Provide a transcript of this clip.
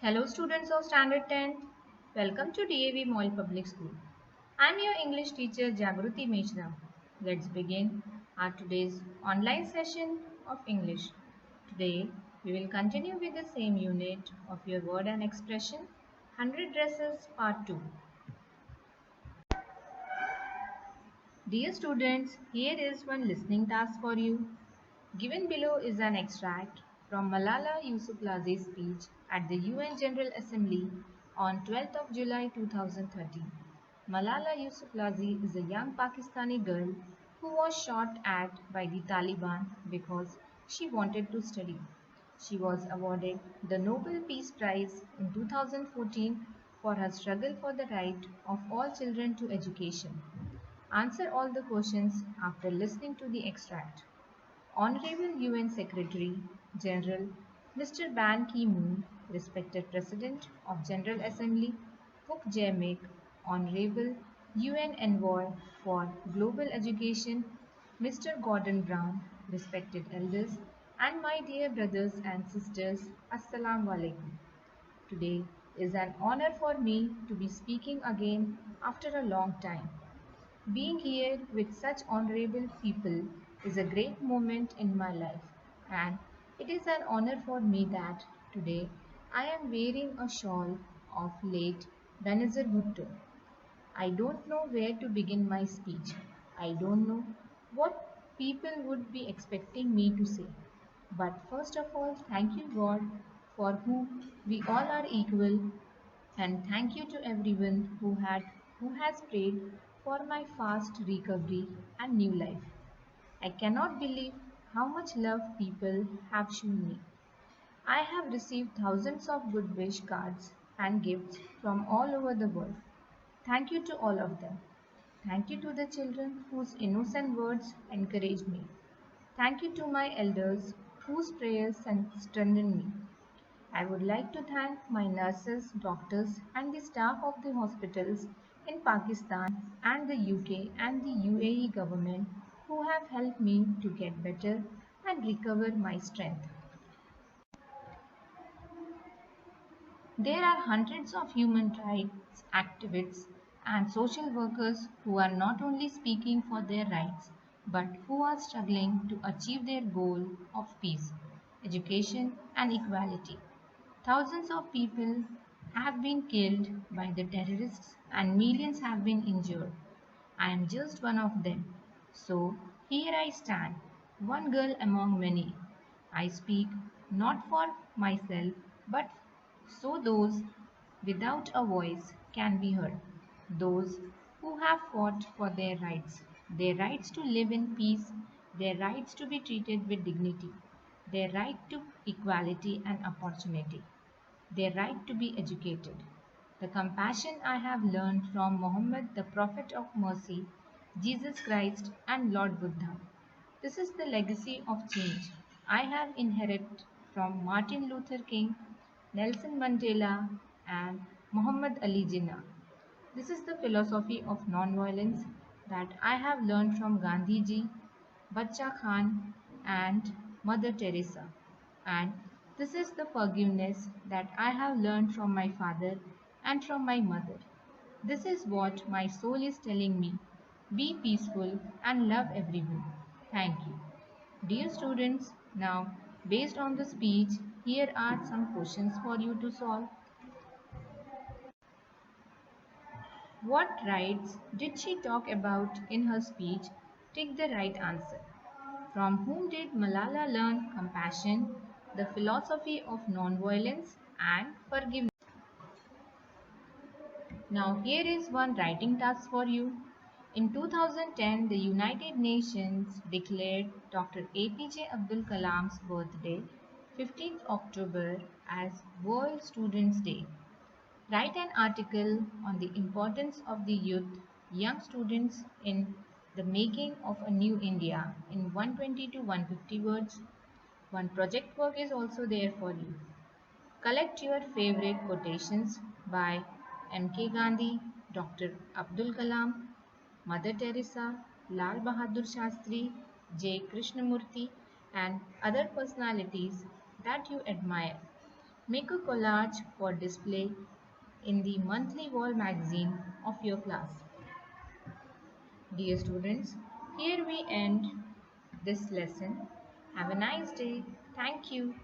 Hello students of Standard 10th. Welcome to DAV Mall Public School. I am your English teacher Jagruti Mishra. Let's begin our today's online session of English. Today we will continue with the same unit of your word and expression 100 dresses part 2. Dear students, here is one listening task for you. Given below is an extract from Malala Yousafzai's speech at the UN General Assembly on 12th of July 2013. Malala Yousafzai is a young Pakistani girl who was shot at by the Taliban because she wanted to study. She was awarded the Nobel Peace Prize in 2014 for her struggle for the right of all children to education. Answer all the questions after listening to the extract. Honorable UN Secretary General Mr. Ban Ki-moon, respected President of General Assembly Puk Jae-mick, Honorable UN Envoy for Global Education Mr. Gordon Brown, respected elders, and my dear brothers and sisters, Assalamu alaikum. Today is an honor for me to be speaking again after a long time. Being here with such honorable people is a great moment in my life, and it is an honor for me that today I am wearing a shawl of late Benazir Bhutto. I don't know where to begin my speech. I don't know what people would be expecting me to say. But first of all, thank you, God, for whom we all are equal, and thank you to everyone who has prayed for my fast recovery and new life. I cannot believe how much love people have shown me. I have received thousands of good wish cards and gifts from all over the world. Thank you to all of them. Thank you to the children whose innocent words encouraged me. Thank you to my elders whose prayers strengthened me. I would like to thank my nurses, doctors, and the staff of the hospitals in Pakistan and the UK and the UAE government who have helped me to get better and recover my strength. There are hundreds of human rights activists and social workers who are not only speaking for their rights but who are struggling to achieve their goal of peace, education, and equality. Thousands of people have been killed by the terrorists and millions have been injured. I am just one of them. So here I stand, one girl among many. I speak not for myself but so those without a voice can be heard. Those who have fought for their rights to live in peace, their rights to be treated with dignity, their right to equality and opportunity, their right to be educated. The compassion I have learned from Muhammad, the Prophet of Mercy, Jesus Christ, and Lord Buddha. This is the legacy of change I have inherited from Martin Luther King, Nelson Mandela, and Muhammad Ali Jinnah. This is the philosophy of non-violence that I have learned from Gandhi ji, Bacha Khan, and Mother Teresa. And this is the forgiveness that I have learned from my father and from my mother. This is what my soul is telling me. Be peaceful and love everyone. Thank you. Dear students, now based on the speech, here are some questions for you to solve. What rights did she talk about in her speech? Take the right answer. From whom did Malala learn compassion, the philosophy of nonviolence, and forgiveness? Now, here is one writing task for you. In 2010, the United Nations declared Dr. APJ Abdul Kalam's birthday, 15th October, as World Students' Day. Write an article on the importance of the youth, young students in the making of a new India in 120 to 150 words. One project work is also there for you. Collect your favorite quotations by M.K. Gandhi, Dr. Abdul Kalam, Mother Teresa, Lal Bahadur Shastri, J. Krishnamurti, and other personalities that you admire. Make a collage for display in the monthly wall magazine of your class. Dear students, here we end this lesson. Have a nice day. Thank you.